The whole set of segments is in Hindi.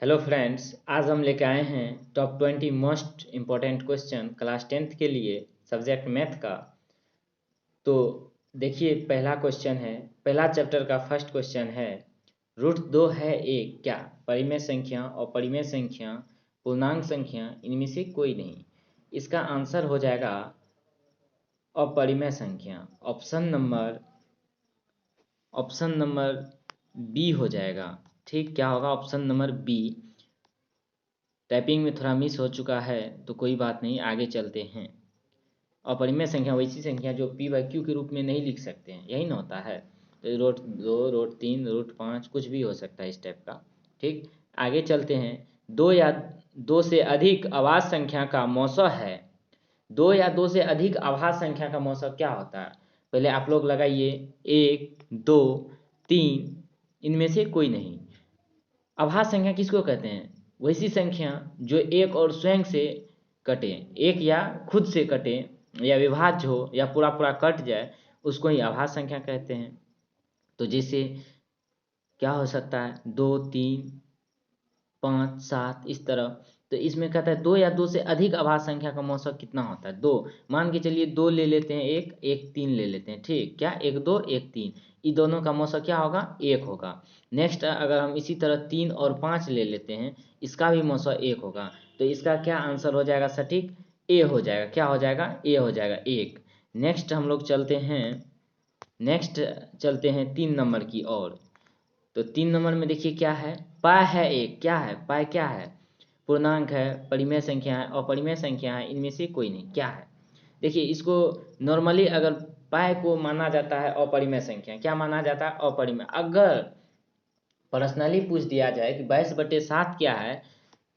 हेलो फ्रेंड्स, आज हम लेके आए हैं top 20 most important question class 10th के लिए सब्जेक्ट मैथ का। तो देखिए, पहला क्वेश्चन है, पहला चैप्टर का फर्स्ट क्वेश्चन है, √2 है एक क्या? परिमेय संख्या और परिमेय संख्या, पूर्णांक संख्या, इनमें से कोई नहीं। इसका आंसर हो जाएगा अपरिमेय संख्या। ऑप्शन नंबर बी हो जाएगा। ठीक, क्या होगा? Option number B. टाइपिंग में थोड़ा मिस हो चुका है तो कोई बात नहीं, आगे चलते हैं। अपरिमेय संख्या वैसी संख्या जो p/q के रूप में नहीं लिख सकते हैं, यही ना होता है। तो √2, √3, √5 कुछ भी हो सकता है इस टाइप का। ठीक, आगे चलते हैं। दो या दो से अधिक अभाज्य संख्या का मौसा है। दो या दो से अधिक अभाज्य संख्या का मौसा क्या होता है? पहले आप लोग लगाइए। 1, 2, 3, इनमें से कोई नहीं। अभाज्य संख्या किसको कहते हैं? वैसी संख्या जो एक और स्वयं से कटे, एक या खुद से कटे, या विभाज्य हो, या पूरा पूरा कट जाए, उसको ही अभाज्य संख्या कहते हैं। तो जैसे क्या हो सकता है? 2, 3, 5, 7, इस तरह। तो इसमें कहता है दो या दो से अधिक अभाज्य संख्या का मौसा कितना होता है? 2। मान के चलिए 2 ले लेते हैं, 1, 1, 3 ले लेते हैं। ठीक, क्या 1, 2, 1, 3, इन दोनों का मौसा क्या होगा? 1 होगा। नेक्स्ट, अगर हम इसी तरह 3 और 5 ले लेते हैं, इसका भी मौसा 1 होगा। तो इसका क्या आंसर हो जाएगा? सटीक ए हो जाएगा। क्या हो जाएगा? ए हो जाएगा, 1। नेक्स्ट हम लोग चलते हैं 3 नंबर की ओर। तो 3 नंबर में देखिए क्या है? पाई है एक। क्या है? पाई क्या है? पूर्णांक है, परिमेय संख्या है, अपरिमेय संख्या है, इनमें से कोई नहीं। क्या है? देखिए, इसको नॉर्मली अगर पाई को माना जाता है अपरिमेय संख्या। क्या माना जाता है? अपरिमेय। अगर पर्सनली पूछ दिया जाए कि 22/7 क्या है,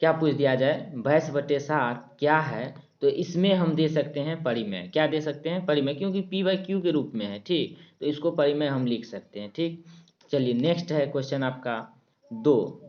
क्या पूछ दिया जाए 22/7 क्या है, तो इसमें हम दे सकते हैं परिमेय। क्या दे सकते हैं? परिमेय, क्योंकि p/q के रूप में है। ठीक, तो इसको परिमेय हम लिख सकते हैं। ठीक, चलिए नेक्स्ट है क्वेश्चन आपका 2,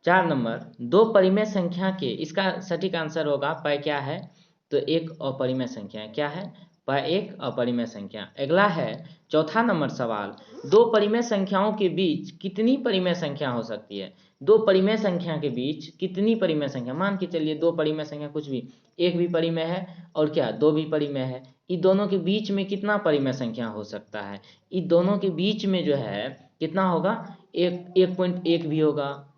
4 नंबर। दो परिमेय संख्या के, इसका सटीक आंसर होगा पाई क्या है? तो एक अपरिमेय संख्या है। क्या है? पाई एक अपरिमेय संख्या। अगला है चौथा नंबर सवाल, दो परिमेय संख्याओं के बीच कितनी परिमेय संख्या हो सकती है? दो परिमेय संख्या के बीच कितनी परिमेय संख्या? मान के चलिए दो परिमेय संख्या कुछ भी, एक भी परिमेय है और क्या, दो भी परिमेय है। इन दोनों के बीच में कितना परिमेय संख्या हो सकता है? इन दोनों के बीच में जो है कितना होगा? 1.1 भी होगा,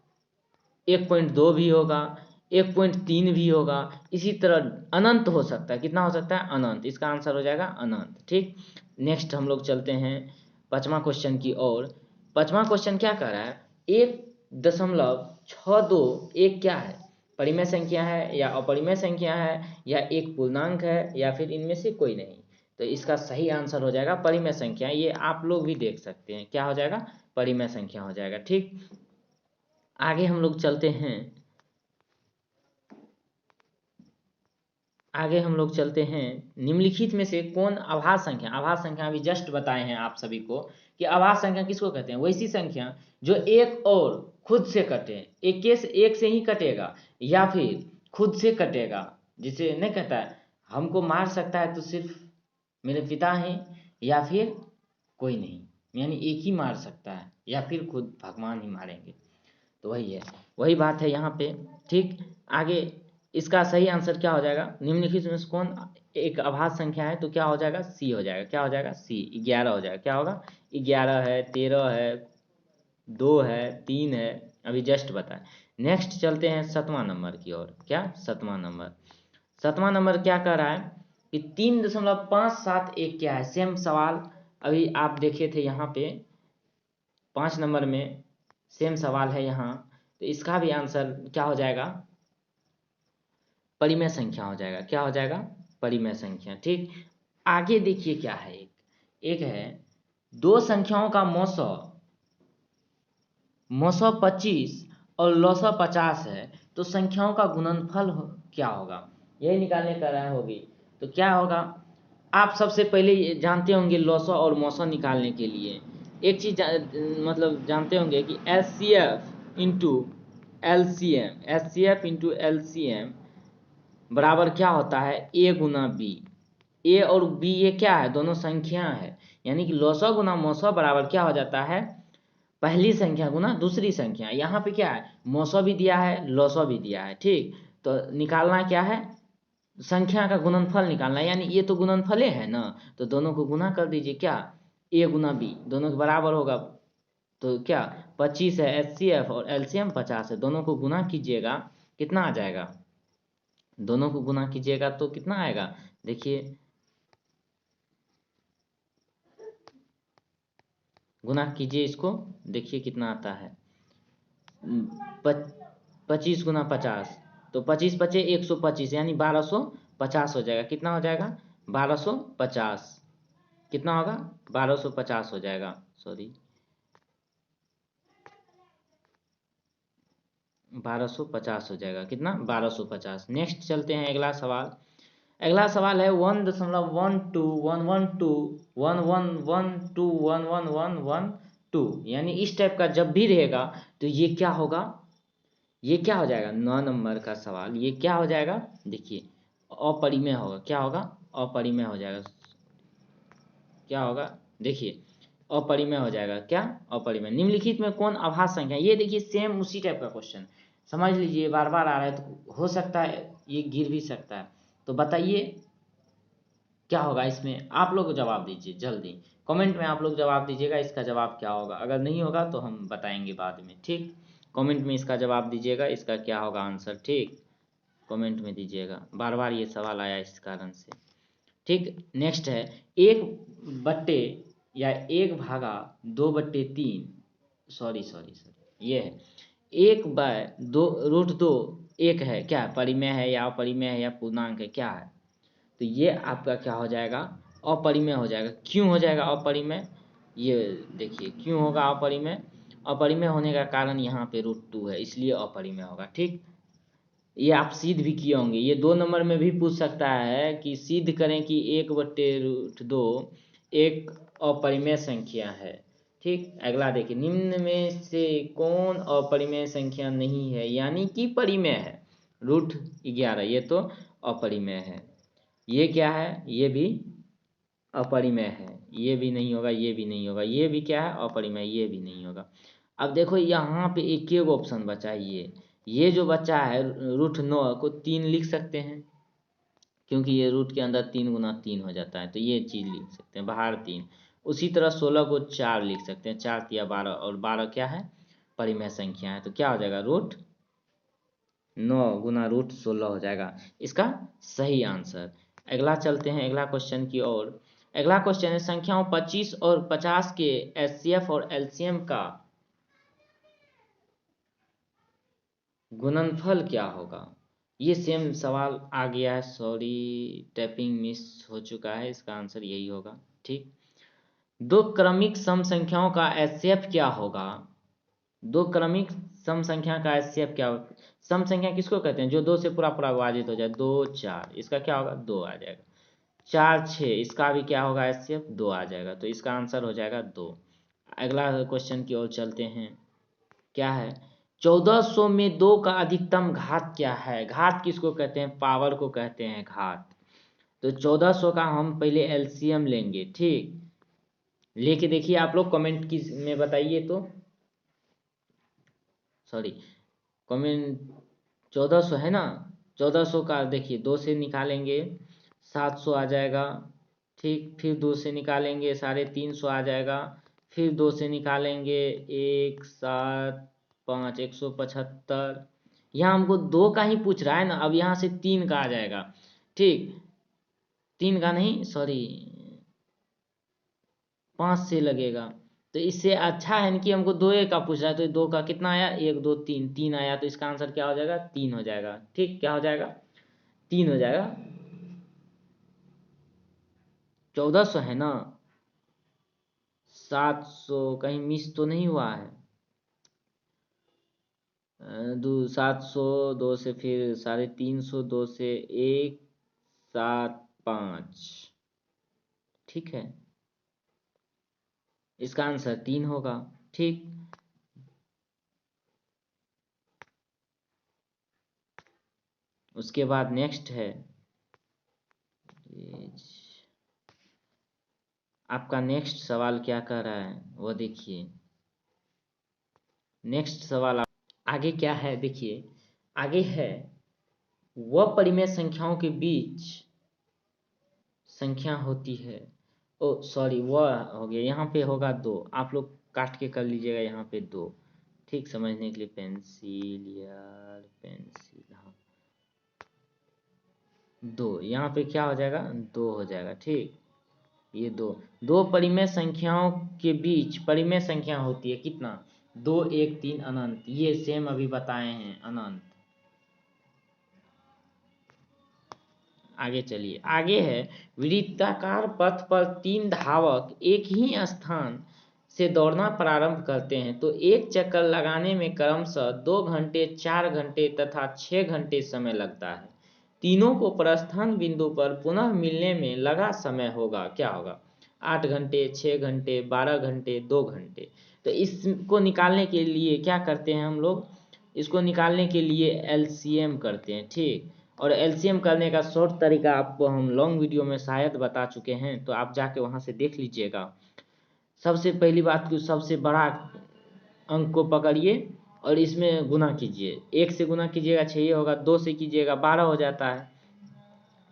1.2 भी होगा, 1.3 भी होगा, इसी तरह अनंत हो सकता है। कितना हो सकता है? अनंत। इसका आंसर हो जाएगा अनंत। ठीक, नेक्स्ट हम लोग चलते हैं 5वां क्वेश्चन की ओर। 5वां क्वेश्चन क्या कह रहा है? 1.621 एक क्या है? परिमेय संख्या है या अपरिमेय संख्या है, या एक पूर्णांक है, या फिर इनमें से कोई नहीं? तो इसका सही आंसर हो जाएगा परिमेय संख्या। ये आप लोग भी देख सकते हैं, क्या हो जाएगा? परिमेय संख्या हो जाएगा। ठीक, आगे हम लोग चलते हैं। निम्नलिखित में से कौन अभाज्य संख्या, अभाज्य संख्या अभी जस्ट बताए हैं आप सभी को कि अभाज्य संख्या किसको कहते हैं? वैसी संख्या जो एक और खुद से कटे, एक से ही कटेगा, या फिर खुद से कटेगा। जिसे नहीं कहता है हमको मार सकता है तो सिर्फ मेरे पिता हैं, या फिर कोई नहीं, यानी एक ही मार सकता है, या फिर खुद भगवान ही मारेंगे। तो वही है, वही बात है यहाँ पे। ठीक, आगे इसका सही आंसर क्या हो जाएगा? निम्नलिखित में से कौन एक अभाज्य संख्या है? तो क्या हो जाएगा? सी हो जाएगा। क्या हो जाएगा? सी, 11 हो जाएगा। क्या होगा? 11 है, 13 है, 2 है, 3 है, अभी जस्ट बताए। नेक्स्ट चलते हैं 7वां नंबर की ओर। क्या? 7वां नंबर क्या कह रहा है कि 3.571 क्या है? सेम सवाल अभी आप देखे थे यहाँ पे 5 नंबर में, सेम सवाल है यहाँ। तो इसका भी आंसर क्या हो जाएगा? परिमेय संख्या हो जाएगा। क्या हो जाएगा? परिमेय संख्या। ठीक, आगे देखिए क्या है, एक है दो संख्याओं का मौसा 25 और लौसा 50 है, तो संख्याओं का गुणनफल क्या होगा? यही निकालने का रहा होगी। तो क्या होगा? आप सबसे पहले ये जानते होंगे लौसा और मौसा निकालने के लिए एक चीज मतलब जानते होंगे कि H C F into L C M बराबर क्या होता है? ए गुना बी। ए और बी ये क्या है? दोनों संख्या है, यानी कि लौसा गुना मौसा बराबर क्या हो जाता है? पहली संख्या गुना दूसरी संख्या। यहाँ पे क्या है, मौसौ भी दिया है, लौसौ भी दिया है, ठीक। तो निकालना क्या है, संख्या का गुणनफल निकालना है, यानी ये तो गुणनफले है ना, तो दोनों को गुना कर दीजिए। क्या, ए गुना बी दोनों के बराबर होगा, तो क्या 25 है एचसीएफ और एलसीएम 50 है, दोनों को गुना कीजिएगा कितना आ जाएगा, दोनों को गुना कीजिएगा तो कितना आएगा, देखिए गुना कीजिए इसको, देखिए कितना आता है, 25 गुना 50, तो 25 पचे 125, यानी 1250 हो जाएगा। कितना हो जाएगा, 1250, कितना होगा, 1250 हो जाएगा, सॉरी 1250 हो जाएगा। कितना, 1250। नेक्स्ट चलते हैं अगला सवाल। अगला सवाल है 1.1211211112 यानी इस टाइप का जब भी रहेगा तो ये क्या होगा, ये क्या हो जाएगा, 9 नंबर का सवाल, ये क्या हो जाएगा, देखिए अपरिमेय होगा। क्या होगा, अपरिमेय हो जाएगा। क्या होगा, देखिए अपरिमेय हो जाएगा। क्या, अपरिमेय। निम्नलिखित में कौन अभाज्य संख्या, ये देखिए सेम उसी टाइप का क्वेश्चन, समझ लीजिए बार बार आ रहा है तो हो सकता है ये गिर भी सकता है। तो बताइए क्या होगा इसमें, आप लोग जवाब दीजिए जल्दी, कमेंट में आप लोग जवाब दीजिएगा इसका जवाब क्या होगा। अगर नहीं होगा तो हम बताएंगे बाद में, ठीक। कमेंट में इसका जवाब दीजिएगा, इसका क्या होगा आंसर, ठीक। कमेंट में दीजिएगा, बार बार ये सवाल आया इस कारण से, ठीक। नेक्स्ट है 1/, या 1/2/3, सॉरी ये है 1/2√2 एक है, क्या परिमेय है या अपरिमेय है या पूर्णांक है, क्या है, तो ये आपका क्या हो जाएगा, अपरिमेय हो जाएगा। क्यों हो जाएगा अपरिमेय, ये देखिए क्यों होगा अपरिमेय, अपरिमेय होने का कारण यहाँ पे √2 है, इसलिए अपरिमेय होगा, ठीक। ये आप सिद्ध भी किए होंगे, ये 2 नंबर में भी पूछ सकता है कि सिद्ध करें कि 1/√2 एक अपरिमेय संख्या है, ठीक। अगला देखिए, निम्न में से कौन अपरिमेय संख्या नहीं है यानी कि परिमेय है, √11 ये तो अपरिमेय है। ये क्या है, ये भी अपरिमेय है, ये भी नहीं होगा, ये भी नहीं होगा, ये भी क्या है अपरिमेय, ये भी नहीं होगा। अब देखो यहाँ पे एक ही ऑप्शन बचा है, ये जो बचा है √9 को 3 लिख सकते हैं, क्योंकि ये रूट के अंदर 3 × 3 हो जाता है, तो ये चीज़ लिख सकते हैं बाहर 3। उसी तरह 16 को 4 लिख सकते हैं, 4 × 12, और 12 क्या है, परिमेय संख्या है, तो क्या हो जाएगा √9 गुना √16 हो जाएगा इसका सही आंसर। अगला चलते हैं अगला क्वेश्चन की ओर। अगला क्वेश्चन है संख्याओं 25 और 50 के एचसीएफ और एलसीएम का गुणनफल क्या होगा। ये सेम सवाल आ गया है, सॉरी टाइपिंग मिस हो चुका है, इसका आंसर यही होगा, ठीक। दो क्रमिक सम संख्याओं का एचसीएफ क्या होगा, दो क्रमिक सम संख्या का एचसीएफ क्या होगा। सम संख्या किसको कहते हैं, जो 2 से पूरा पूरा विभाजित हो जाए, 2 4, इसका क्या होगा 2 आ जाएगा, 4 6, इसका भी क्या होगा एचसीएफ 2 आ जाएगा, तो इसका आंसर हो जाएगा 2। अगला क्वेश्चन की ओर चलते हैं, क्या है 1400 में 2 का अधिकतम घात क्या है। घात किसको कहते हैं, पावर को कहते हैं घात। तो 1400 का हम पहले एलसीएम लेंगे, ठीक। लेके देखिए आप लोग कमेंट की में बताइए, तो सॉरी कमेंट 1400 है ना, 1400 का देखिए 2 से निकालेंगे 700 आ जाएगा, ठीक। फिर 2 से निकालेंगे 350 आ जाएगा, फिर 2 से निकालेंगे 175 175। यहाँ हमको 2 का ही पूछ रहा है ना, अब यहाँ से 3 का आ जाएगा, ठीक। 3 का नहीं, सॉरी 5 से लगेगा, तो इससे अच्छा है कि हमको 2 का पूछ रहा है, तो 2 का कितना आया 1 2 3 3 आया, तो इसका आंसर क्या हो जाएगा 3 हो जाएगा, ठीक। क्या हो जाएगा 3 हो जाएगा। 1400 है ना, 700 कहीं मिस तो नहीं हुआ है, 700 2 से फिर 350, 2 से 175, ठीक है। इसका आंसर 3 होगा, ठीक। उसके बाद नेक्स्ट है आपका नेक्स्ट सवाल क्या कह रहा है वो देखिए। नेक्स्ट सवाल आगे क्या है, देखिए आगे है वह परिमेय संख्याओं के बीच संख्या होती है, ओ सॉरी वह हो गया, यहाँ पे होगा 2, आप लोग काट के कर लीजिएगा यहाँ पे 2, ठीक समझने के लिए। पेंसिल यार पेंसिल, हाँ 2 यहाँ पे क्या हो जाएगा 2 हो जाएगा, ठीक। ये दो परिमेय संख्याओं के बीच परिमेय संख्या होती है कितना, 2 1 3 अनंत, ये सेम अभी बताए हैं अनंत। आगे चलिए, आगे है वृत्ताकार पथ पर 3 धावक एक ही स्थान से दौड़ना प्रारंभ करते हैं तो एक चक्कर लगाने में क्रमशः 2 घंटे 4 घंटे तथा 6 घंटे समय लगता है। तीनों को प्रस्थान बिंदु पर पुनः मिलने में लगा समय होगा, क्या होगा, 8 घंटे 6 घंटे 12 घंटे 2 घंटे। तो इसको निकालने के लिए क्या करते हैं हम लोग, इसको निकालने के लिए एलसीएम करते हैं, ठीक। और एलसीएम करने का शॉर्ट तरीका आपको हम लॉन्ग वीडियो में शायद बता चुके हैं, तो आप जाके वहाँ से देख लीजिएगा। सबसे पहली बात कि सबसे बड़ा अंक को पकड़िए और इसमें गुना कीजिए, 1 से गुना कीजिएगा 6 ये होगा, 2 से कीजिएगा 12 हो जाता है,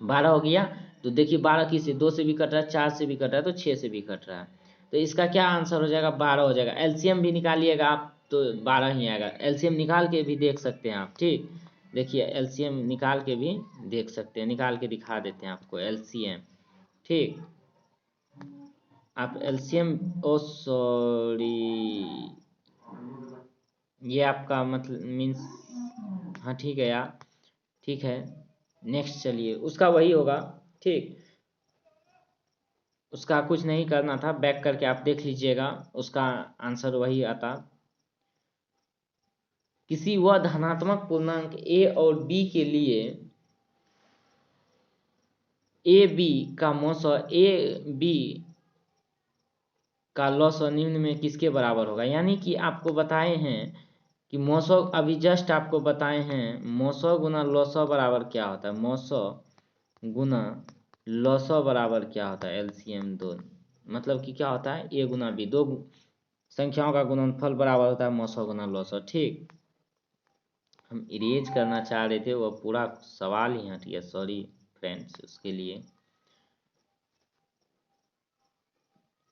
12 हो गया। तो देखिए 12 किस से 2 से भी कट रहा है, 4 से भी कट रहा है, तो 6 से भी कट रहा है, तो इसका क्या आंसर हो जाएगा 12 हो जाएगा। एलसीएम भी निकालिएगा आप तो 12 ही आएगा, एलसीएम निकाल के भी देख सकते हैं आप, ठीक। देखिए एलसीएम निकाल के भी देख सकते हैं, निकाल के दिखा देते हैं आपको एलसीएम, ठीक। आप एलसीएम, ओ सॉरी ये आपका मतलब मीन्स, हाँ ठीक है यार, ठीक है। नेक्स्ट चलिए, उसका वही होगा, ठीक। उसका कुछ नहीं करना था, बैक करके आप देख लीजिएगा, उसका आंसर वही आता। किसी वह धनात्मक पूर्णांक a और b के लिए ए बी का मौसम ए बी का लॉसव निम्न में किसके बराबर होगा, यानी कि आपको बताए हैं कि मौसम, अभी जस्ट आपको बताए हैं मौसम गुना लॉसव बराबर क्या होता है, मौसम गुना लॉसव बराबर क्या होता है, एलसीएम 2, मतलब कि क्या होता है a गुना b, 2 संख्याओं का गुणनफल बराबर होता है मौसम गुना लॉसव, ठीक। हम इरेज करना चाह रहे थे, वह पूरा सवाल ही हट गया, सॉरी फ्रेंड्स उसके लिए।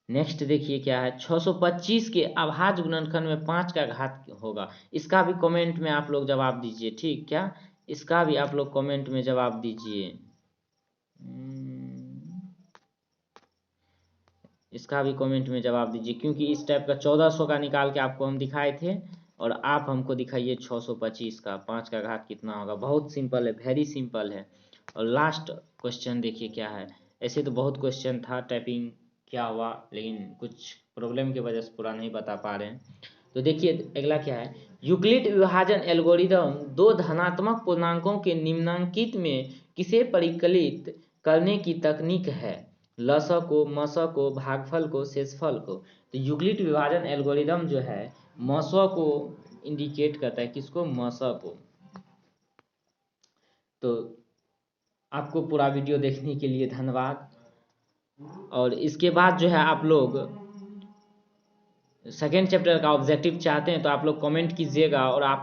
नेक्स्ट देखिए क्या है, 625 के अभाज्य गुणनखंड में 5 का घात होगा, इसका भी कमेंट में आप लोग जवाब दीजिए, ठीक। क्या इसका भी आप लोग कमेंट में जवाब दीजिए, इसका भी कमेंट में जवाब दीजिए, क्योंकि इस टाइप का 1400 का निकाल के आपको हम दिखाए थे और आप हमको दिखाइए 625 का 5 का घात कितना होगा। बहुत सिंपल है, वेरी सिंपल है। और लास्ट क्वेश्चन देखिए क्या है, ऐसे तो बहुत क्वेश्चन था, टाइपिंग क्या हुआ, लेकिन कुछ प्रॉब्लम की वजह से पूरा नहीं बता पा रहे हैं। तो देखिए अगला क्या है, यूक्लिड विभाजन एल्गोरिदम 2 धनात्मक पूर्णांकों के निम्नांकित में किसे परिकलित करने की तकनीक है, लस को, मस को, भागफल को, शेषफल को। तो यूक्लिड विभाजन एल्गोरिदम जो है मस को इंडिकेट करता है, किसको, मस को। तो आपको पूरा वीडियो देखने के लिए धन्यवाद। और इसके बाद जो है आप लोग सेकेंड चैप्टर का ऑब्जेक्टिव चाहते हैं तो आप लोग कमेंट कीजिएगा और आप